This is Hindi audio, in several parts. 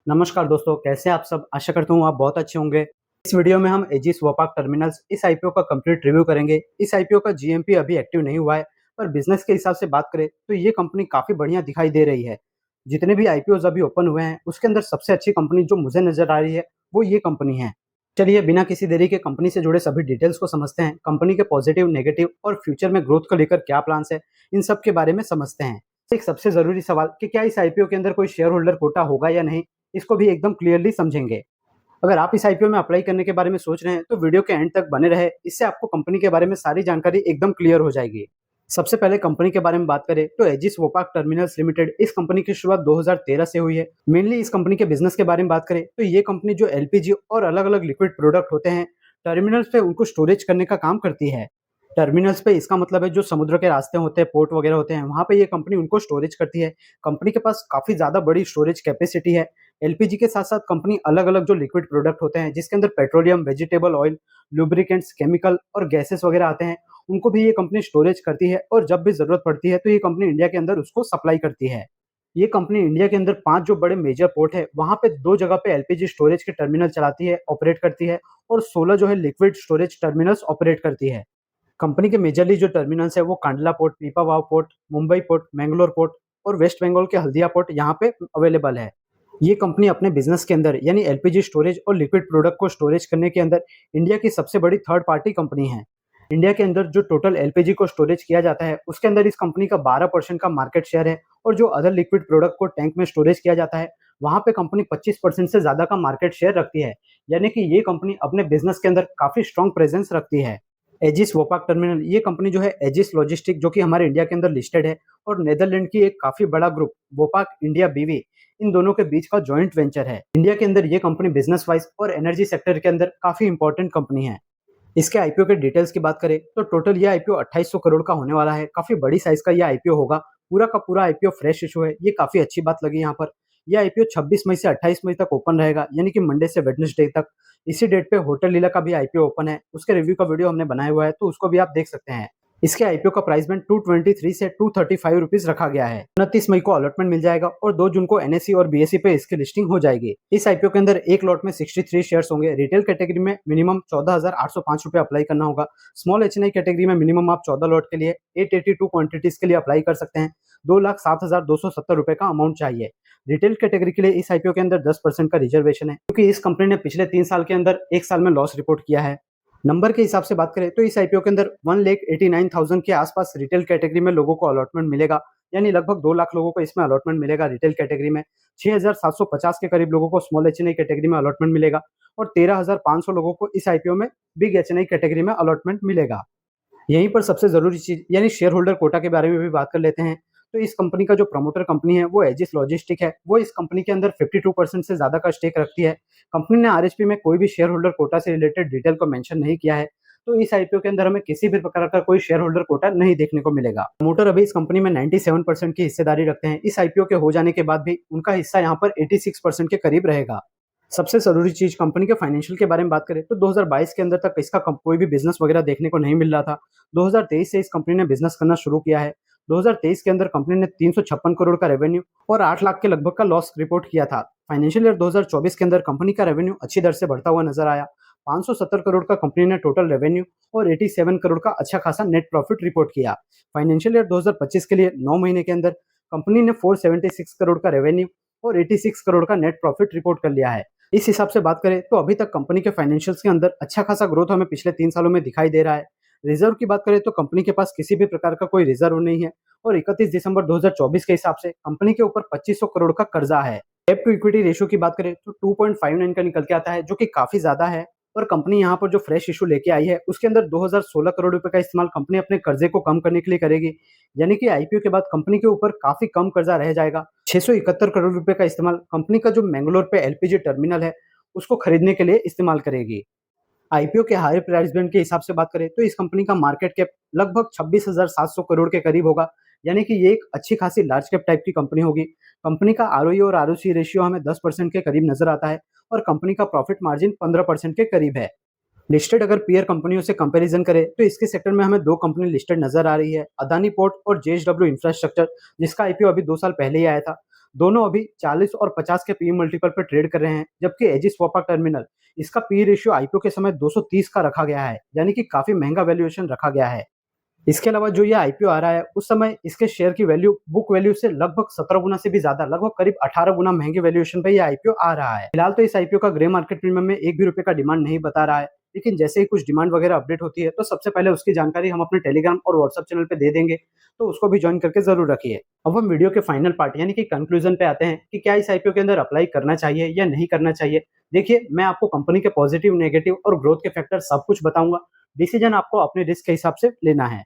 नमस्कार दोस्तों, कैसे हैं आप सब? आशा करता हूँ आप बहुत अच्छे होंगे। इस वीडियो में हम एजिस वोपाक टर्मिनल्स इस आईपीओ का कंप्लीट रिव्यू करेंगे। इस आईपीओ का जीएमपी अभी एक्टिव नहीं हुआ है, पर बिजनेस के हिसाब से बात करें तो ये कंपनी काफ़ी बढ़िया दिखाई दे रही है। जितने भी आईपीओज़ अभी ओपन हुए हैं, उसके अंदर सबसे अच्छी कंपनी जो मुझे नज़र आ रही है, वो ये कंपनी है। चलिए बिना किसी देरी के कंपनी से जुड़े सभी डिटेल्स को समझते हैं। कंपनी के पॉजिटिव, नेगेटिव और फ्यूचर में ग्रोथ को लेकर क्या प्लान्स है, इन सब के बारे में समझते हैं। एक सबसे ज़रूरी सवाल कि क्या इस आईपीओ के अंदर कोई शेयर होल्डर कोटा होगा या नहीं, इसको भी एकदम क्लियरली समझेंगे। अगर आप इस आईपीओ में अप्लाई करने के बारे में सोच रहे हैं, तो वीडियो के एंड तक बने रहे। इससे आपको कंपनी के बारे में सारी जानकारी एकदम क्लियर हो जाएगी। सबसे पहले कंपनी के बारे में बात करें तो एजिस वोपाक टर्मिनल्स लिमिटेड इस कंपनी की शुरुआत 2013 से हुई है। मेनली इस कंपनी के बिजनेस के बारे में बात करें तो ये कंपनी जो एलपीजी और अलग अलग लिक्विड प्रोडक्ट होते हैं, टर्मिनल्स पे उनको स्टोरेज करने का काम करती है। टर्मिनल्स पे इसका मतलब है जो समुद्र के रास्ते होते हैं, पोर्ट वगैरह होते हैं, वहाँ पे ये कंपनी उनको स्टोरेज करती है। कंपनी के पास काफ़ी ज़्यादा बड़ी स्टोरेज कैपेसिटी है। एलपीजी के साथ-साथ कंपनी अलग-अलग जो लिक्विड प्रोडक्ट होते हैं, जिसके अंदर petroleum, vegetable oil, lubricants, chemical और गैसेस वगैरह आते हैं, उनको भी ये कंपनी स्टोरेज करती है और जब भी ज़रूरत पड़ती है, तो ये कंपनी इंडिया के अंदर उसको सप्लाई करती है। ये कंपनी इंडिया के अंदर 5 जो बड़े मेजर पोर्ट है, वहाँ पे 2 जगह पे एलपीजी स्टोरेज के टर्मिनल चलाती है, ऑपरेट करती है और 16 जो है लिक्विड स्टोरेज टर्मिनल्स ऑपरेट करती है। कंपनी के मेजरली जो टर्मिनल्स है वो Kandla port, Pipavav port, Mumbai port, Mangalore port और वेस्ट बंगाल के हल्दिया पोर्ट यहाँ पे अवेलेबल है। ये कंपनी अपने बिजनेस के अंदर यानी एलपीजी स्टोरेज और लिक्विड प्रोडक्ट को स्टोरेज करने के अंदर इंडिया की सबसे बड़ी थर्ड पार्टी कंपनी है। इंडिया के अंदर जो टोटल एलपीजी को स्टोरेज किया जाता है, उसके अंदर इस कंपनी का 12% का मार्केट शेयर है और जो अदर लिक्विड प्रोडक्ट को टैंक में स्टोरेज किया जाता है, वहाँ पे कंपनी 25% से ज़्यादा का मार्केट शेयर रखती है। यानी कि ये कंपनी अपने बिजनेस के अंदर काफ़ी स्ट्रॉन्ग प्रेजेंस रखती है। एजिस वोपाक टर्मिनल ये कंपनी जो है एजिस लॉजिस्टिक जो कि हमारे इंडिया के अंदर लिस्टेड है और नेदरलैंड की एक काफ़ी बड़ा ग्रुप वोपाक इंडिया बीवी, इन दोनों के बीच का जॉइंट वेंचर है। इंडिया के अंदर ये कंपनी बिजनेस वाइज और एनर्जी सेक्टर के अंदर काफ़ी इंपॉर्टेंट कंपनी है। इसके आईपीओ के डिटेल्स की बात करें तो टोटल ये आईपीओ 2800 करोड़ का होने वाला है। काफ़ी बड़ी साइज़ का ये आईपीओ होगा। पूरा का पूरा आईपीओ फ्रेश इश्यू है। ये काफ़ी अच्छी बात लगी यहाँ पर। ये आईपीओ 26 मई से 28 मई तक ओपन रहेगा, यानी कि मंडे से वेडनेसडे तक। इसी डेट पे होटल लीला का भी आईपीओ ओपन है। उसके रिव्यू का वीडियो हमने बनाया हुआ है, तो उसको भी आप देख सकते हैं। इसके आईपीओ का प्राइस बैंड 223 से 235 रुपीज़ रखा गया है। 29 मई को अलॉटमेंट मिल जाएगा और 2 जून को एनएसई और बीएसई पे इसकी लिस्टिंग हो जाएगी। इस आईपीओ के अंदर एक लॉट में 63 शेयर्स होंगे। रिटेल कैटेगरी में मिनिमम 14,805 रुपए अप्लाई करना होगा। स्मॉल एचएनआई कैटेगरी में मिनिमम आप 14 लॉट के लिए 882 क्वांटिटीज के लिए अप्लाई कर सकते हैं। 2,07,270 रुपए का अमाउंट चाहिए। रिटेल कैटेगरी के लिए इस आईपीओ के अंदर 10% का रिजर्वेशन है, क्योंकि इस कंपनी ने पिछले 3 साल के अंदर 1 साल में लॉस रिपोर्ट किया है। नंबर के हिसाब से बात करें तो इस आईपीओ के अंदर 1,89,000 के आसपास रिटेल कैटेगरी में लोगों को अलॉटमेंट मिलेगा, यानी लगभग 2 लाख लोगों को इसमें अलॉटमेंट मिलेगा रिटेल कैटेगरी में। 6,750 के करीब लोगों को स्मॉल एचएनआई कैटेगरी में अलॉटमेंट मिलेगा और 13,500 लोगों को इस आईपीओ में बिग एचएनआई कैटेगरी में अलॉटमेंट मिलेगा। यहीं पर सबसे ज़रूरी चीज़ यानी शेयर होल्डर कोटा के बारे में भी बात कर लेते हैं। तो इस कंपनी का जो प्रमोटर कंपनी है वो एजिस लॉजिस्टिक है। वो इस कंपनी के अंदर 52% से ज़्यादा का स्टेक रखती है। कंपनी ने आरएचपी में कोई भी शेयर होल्डर कोटा से रिलेटेड डिटेल को मेंशन नहीं किया है। तो इस आईपीओ के अंदर हमें किसी भी प्रकार का कोई शेयर होल्डर कोटा नहीं देखने को मिलेगा। प्रमोटर अभी इस कंपनी में 97% की हिस्सेदारी रखते हैं। इस आईपीओ के हो जाने के बाद भी उनका हिस्सा यहाँ पर 86% के करीब रहेगा। सबसे ज़रूरी चीज़ कंपनी के फाइनेंशियल के बारे में बात करें तो 2022 के अंदर तक इसका कोई भी बिजनेस वगैरह देखने को नहीं मिल रहा था। 2023 से इस कंपनी ने बिजनेस करना शुरू किया है। 2023 के अंदर कंपनी ने 356 करोड़ का रेवेन्यू और 8 लाख के लगभग का लॉस रिपोर्ट किया था। फाइनेंशियल ईयर 2024 के अंदर कंपनी का रेवेन्यू अच्छी दर से बढ़ता हुआ नजर आया। 570 करोड़ का कंपनी ने टोटल रेवेन्यू और 87 करोड़ का अच्छा खासा नेट प्रॉफिट रिपोर्ट किया। फाइनेंशियल ईयर 2025 के लिए 9 महीने के अंदर कंपनी ने 476 करोड़ का रेवेन्यू और 86 करोड़ का नेट प्रॉफिट रिपोर्ट कर लिया है। इस हिसाब से बात करें तो अभी तक कंपनी के फाइनेंशियल्स के अंदर अच्छा खासा ग्रोथ हमें पिछले 3 सालों में दिखाई दे रहा है। रिजर्व की बात करें तो कंपनी के पास किसी भी प्रकार का कोई रिजर्व नहीं है और 31 दिसंबर 2024 के हिसाब से कंपनी के ऊपर 2500 करोड़ का कर्जा है। डेब्ट टू इक्विटी रेशियो की बात करें तो 2.59 का निकल के आता है, जो कि काफी ज्यादा है। और कंपनी यहाँ पर जो फ्रेश इशू लेके आई है उसके अंदर 2016 करोड़ रुपए का इस्तेमाल कंपनी अपने कर्जे को कम करने के लिए करेगी, यानी कि आईपीओ के बाद कंपनी के ऊपर काफी कम कर्जा रह जाएगा। 671 करोड़ रुपए का इस्तेमाल कंपनी का जो मैंगलोर पे एलपीजी टर्मिनल है उसको खरीदने के लिए इस्तेमाल करेगी। आईपीओ के हायर प्राइस बैंड के हिसाब से बात करें तो इस कंपनी का मार्केट कैप लगभग 26,700 करोड़ के करीब होगा, यानी कि ये एक अच्छी खासी लार्ज कैप टाइप की कंपनी होगी। कंपनी का आरओई और आरओसी रेशियो हमें 10% के करीब नजर आता है और कंपनी का प्रॉफिट मार्जिन 15% के करीब है। लिस्टेड अगर पीयर कंपनियों से कंपैरिजन करें तो इसके सेक्टर में हमें 2 कंपनी लिस्टेड नजर आ रही है, अदानी पोर्ट और जेएसडब्ल्यू इंफ्रास्ट्रक्चर, जिसका आईपीओ अभी 2 साल पहले ही आया था। दोनों अभी 40 और 50 के पीई मल्टीपल पे ट्रेड कर रहे हैं, जबकि एजिस वोपाक टर्मिनल इसका पीई रेशियो आईपीओ के समय 230 का रखा गया है, यानी कि काफी महंगा वैल्यूएशन रखा गया है। इसके अलावा जो ये आईपीओ आ रहा है, उस समय इसके शेयर की वैल्यू बुक वैल्यू से लगभग 17 गुना से भी ज्यादा, लगभग करीब 18 गुना महंगे वैल्यूएशन पे ये आईपीओ आ रहा है। फिलहाल तो इस आईपीओ का ग्रे मार्केट प्रीमियम में 1 भी रुपए का डिमांड नहीं बता रहा है, लेकिन जैसे ही कुछ डिमांड वगैरह अपडेट होती है, तो सबसे पहले उसकी जानकारी हम अपने टेलीग्राम और व्हाट्सएप चैनल पे दे देंगे, तो उसको भी ज्वाइन करके जरूर रखिए। अब हम वीडियो के फाइनल पार्ट यानी कि कंक्लूजन पे आते हैं कि क्या इस आईपीओ के अंदर अप्लाई करना चाहिए या नहीं करना चाहिए। देखिए, मैं आपको कंपनी के पॉजिटिव, नेगेटिव और ग्रोथ के फैक्टर सब कुछ बताऊंगा। डिसीजन आपको अपने रिस्क के हिसाब से लेना है।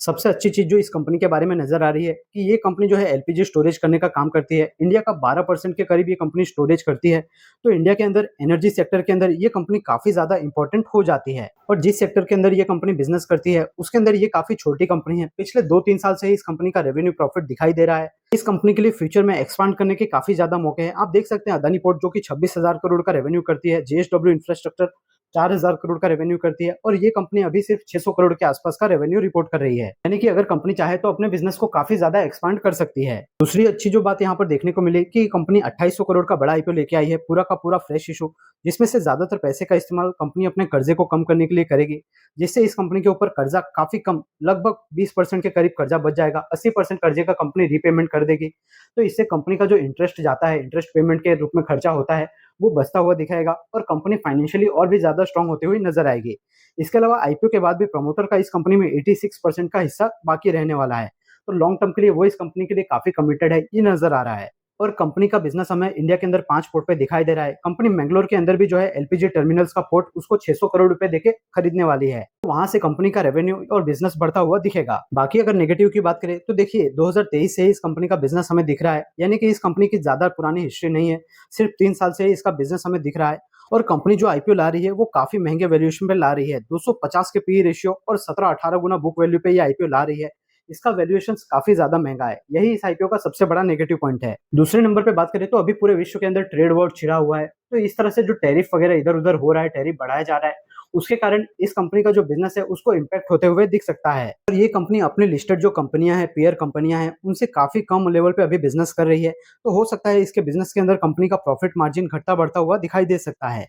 सबसे अच्छी चीज जो इस कंपनी के बारे में नजर आ रही है कि ये कंपनी जो है एलपीजी स्टोरेज करने का काम करती है। इंडिया का 12% के करीब ये कंपनी स्टोरेज करती है। तो इंडिया के अंदर एनर्जी सेक्टर के अंदर ये कंपनी काफी ज्यादा इंपॉर्टेंट हो जाती है। और जिस सेक्टर के अंदर ये कंपनी बिजनेस करती है, उसके अंदर ये काफी छोटी कंपनी है। पिछले 2-3 साल से ही इस कंपनी का रेवेन्यू प्रॉफिट दिखाई दे रहा है। इस कंपनी के लिए फ्यूचर में एक्सपांड करने के काफी ज्यादा मौके हैं। आप देख सकते हैं अदानी पोर्ट जो कि 26,000 करोड़ का रेवेन्यू करती है, जेएसडब्ल्यू इंफ्रास्ट्रक्चर 4,000 करोड़ का रेवेन्यू करती है, और ये कंपनी अभी सिर्फ 600 करोड़ के आसपास का रेवेन्यू रिपोर्ट कर रही है। यानी कि अगर कंपनी चाहे तो अपने बिजनेस को काफी ज्यादा एक्सपांड कर सकती है। दूसरी अच्छी जो बात यहाँ पर देखने को मिली कि कंपनी 2800 करोड़ का बड़ा आईपीओ लेके आई है, पूरा का पूरा फ्रेश इशू, जिसमें से ज्यादातर पैसे का इस्तेमाल कंपनी अपने कर्जे को कम करने के लिए करेगी, जिससे इस कंपनी के ऊपर कर्जा काफी कम, लगभग 20% के करीब कर्जा बच जाएगा। 80% कर्जे का कंपनी रीपेमेंट कर देगी। तो इससे कंपनी का जो इंटरेस्ट जाता है, इंटरेस्ट पेमेंट के रूप में खर्चा होता है, वो बचता हुआ दिखाएगा और कंपनी फाइनेंशियली और भी ज्यादा स्ट्रांग होती हुई नजर आएगी। इसके अलावा आईपीओ के बाद भी प्रमोटर का इस कंपनी में 86% का हिस्सा बाकी रहने वाला है। तो लॉन्ग टर्म के लिए वो इस कंपनी के लिए काफी कमिटेड है, ये नजर आ रहा है। और कंपनी का बिजनेस हमें इंडिया के अंदर 5 पोर्ट पे दिखाई दे रहा है। कंपनी मैंगलोर के अंदर भी जो है एलपीजी टर्मिनल्स का पोर्ट उसको 600 करोड़ रुपए देके खरीदने वाली है। वहां से कंपनी का रेवेन्यू और बिजनेस बढ़ता हुआ दिखेगा। बाकी अगर नेगेटिव की बात करें तो देखिए, 2023 से ही इस कंपनी का बिजनेस हमें दिख रहा है, यानी कि इस कंपनी की ज्यादा पुरानी हिस्ट्री नहीं है, सिर्फ 3 साल से ही इसका बिजनेस हमें दिख रहा है। और कंपनी जो आईपीओ ला रही है वो काफी महंगे वैल्यूएशन पे ला रही है, 250 के पी रेशियो और 17-18 गुना बुक वैल्यू पे ये आईपीओ ला रही है। इसका वैल्यूएशन काफी ज्यादा महंगा है, यही इस आईपीओ का सबसे बड़ा नेगेटिव पॉइंट है। दूसरे नंबर पे बात करें तो अभी पूरे विश्व के अंदर ट्रेड वॉर छिड़ा हुआ है। तो इस तरह से जो टैरिफ वगैरह इधर उधर हो रहा है, टैरिफ बढ़ाया जा रहा है, उसके कारण इस कंपनी का जो बिजनेस है उसको इम्पैक्ट होते हुए दिख सकता है। और ये कंपनी अपनी लिस्टेड जो कंपनियां हैं, पेयर कंपनियां हैं, उनसे काफी कम लेवल पे अभी बिजनेस कर रही है। तो हो सकता है इसके बिजनेस के अंदर कंपनी का प्रॉफिट मार्जिन घटता बढ़ता हुआ दिखाई दे सकता है।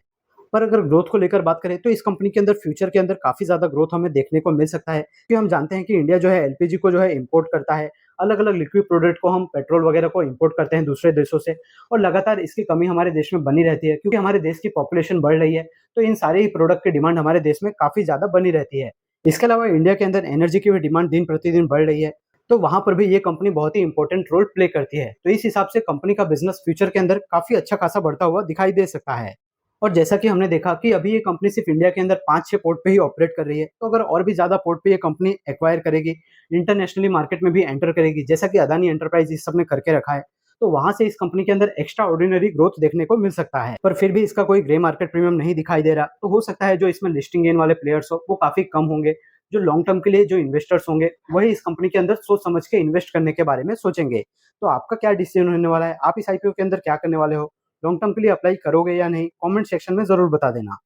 पर अगर ग्रोथ को लेकर बात करें तो इस कंपनी के अंदर फ्यूचर के अंदर काफी ज्यादा ग्रोथ हमें देखने को मिल सकता है, क्योंकि हम जानते हैं कि इंडिया जो है एलपीजी को जो है इंपोर्ट करता है। अलग अलग लिक्विड प्रोडक्ट को हम पेट्रोल वगैरह को इंपोर्ट करते हैं दूसरे देशों से, और लगातार इसकी कमी हमारे देश में बनी रहती है, क्योंकि हमारे देश की पॉपुलेशन बढ़ रही है। तो इन सारे ही प्रोडक्ट की डिमांड हमारे देश में काफी ज्यादा बनी रहती है। इसके अलावा इंडिया के अंदर एनर्जी की भी डिमांड दिन प्रतिदिन बढ़ रही है, तो वहां पर भी ये कंपनी बहुत ही इंपॉर्टेंट रोल प्ले करती है। तो इस हिसाब से कंपनी का बिजनेस फ्यूचर के अंदर काफी अच्छा खासा बढ़ता हुआ दिखाई दे सकता है। और जैसा कि हमने देखा कि अभी ये कंपनी सिर्फ इंडिया के अंदर 5-6 पोर्ट पे ही ऑपरेट कर रही है, तो अगर और भी ज्यादा पोर्ट पे ये कंपनी एक्वायर करेगी, इंटरनेशनली मार्केट में भी एंटर करेगी, जैसा कि अदानी एंटरप्राइज इस सब ने करके रखा है, तो वहां से इस कंपनी के अंदर एक्स्ट्रा ऑर्डिनरी ग्रोथ देखने को मिल सकता है। पर फिर भी इसका कोई ग्रे मार्केट प्रीमियम नहीं दिखाई दे रहा, तो हो सकता है जो इसमें लिस्टिंग गेन वाले प्लेयर्स हो वो काफी कम होंगे। जो लॉन्ग टर्म के लिए जो इन्वेस्टर्स होंगे वही इस कंपनी के अंदर सोच समझ के इन्वेस्ट करने के बारे में सोचेंगे। तो आपका क्या डिसीजन होने वाला है? आप इस आईपीओ के अंदर क्या करने वाले हो? लॉन्ग टर्म के लिए अप्लाई करोगे या नहीं? कमेंट सेक्शन में जरूर बता देना।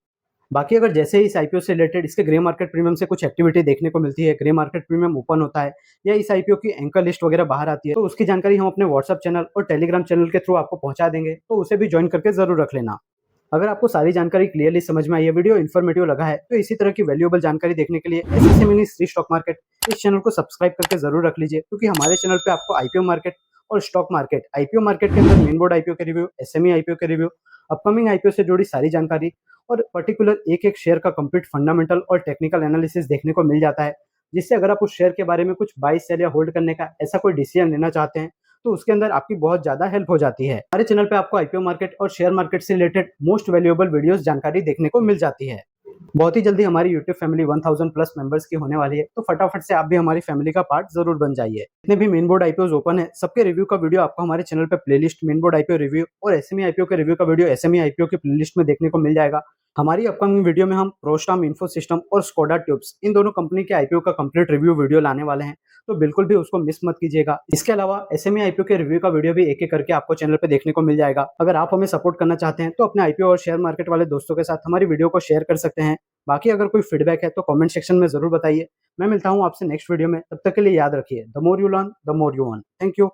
बाकी अगर जैसे ही इस आईपीओ से रिलेटेड इसके ग्रे मार्केट प्रीमियम से कुछ एक्टिविटी देखने को मिलती है, ग्रे मार्केट प्रीमियम ओपन होता है या इस आईपीओ की एंकर लिस्ट वगैरह बाहर आती है, तो उसकी जानकारी हम अपने व्हाट्सएप चैनल और टेलीग्राम चैनल के थ्रू आपको पहुंचा देंगे, तो उसे भी ज्वाइन करके जरूर रख लेना। अगर आपको सारी जानकारी क्लियरली समझ में आई, ये वीडियो इन्फॉर्मेटिव लगा है, तो इसी तरह की वैल्यूएबल जानकारी देखने के लिए SSC mini Shri stock market इस चैनल को सब्सक्राइब करके जरूर रख लीजिए, क्योंकि हमारे चैनल पे आपको आईपीओ मार्केट और स्टॉक मार्केट, आईपीओ मार्केट के अंदर मेन बोर्ड आईपीओ के रिव्यू, एसएमई आईपीओ के रिव्यू, अपकमिंग आईपीओ से जुड़ी सारी जानकारी और पर्टिकुलर एक एक शेयर का कंप्लीट फंडामेंटल और टेक्निकल एनालिसिस देखने को मिल जाता है, जिससे अगर आप उस शेयर के बारे में कुछ बाय सेल या होल्ड करने का ऐसा कोई डिसीजन लेना चाहते हैं, तो उसके अंदर आपकी बहुत ज्यादा हेल्प हो जाती है। हमारे चैनल पे आपको आईपीओ मार्केट और शेयर मार्केट से रिलेटेड मोस्ट वैल्यूएबल वीडियोस जानकारी देखने को मिल जाती है। बहुत ही जल्दी हमारी यूट्यूब फैमिली 1000 प्लस मेंबर्स की होने वाली है, तो फटाफट से आप भी हमारी फैमिली का पार्ट जरूर बन जाइए। जितने भी मेन बोर्ड आईपीओ ओपन है, सबके रिव्यू का वीडियो आपको हमारे चैनल पे playlist main board IPO review और एसएमई आईपीओ के रिव्यू का वीडियो एसएमई आईपीओ की प्लेलिस्ट में देखने को मिल जाएगा। हमारी अपकमिंग वीडियो में हम प्रोस्टाम इन्फो सिस्टम और स्कोडा ट्यूब्स इन दोनों कंपनी के आईपीओ का कंप्लीट रिव्यू वीडियो लाने वाले हैं, तो बिल्कुल भी उसको मिस मत कीजिएगा। इसके अलावा एसएमई आईपीओ के रिव्यू का वीडियो भी एक एक करके आपको चैनल पे देखने को मिल जाएगा। अगर आप हमें सपोर्ट करना चाहते हैं तो अपने आईपीओ और शेयर मार्केट वाले दोस्तों के साथ हमारी वीडियो को शेयर कर सकते हैं। बाकी अगर कोई फीडबैक है तो कमेंट सेक्शन में जरूर बताइए। मैं मिलता हूँ आपसे नेक्स्ट वीडियो में, तब तक के लिए याद रखिए, the more you learn the more you earn. Thank you.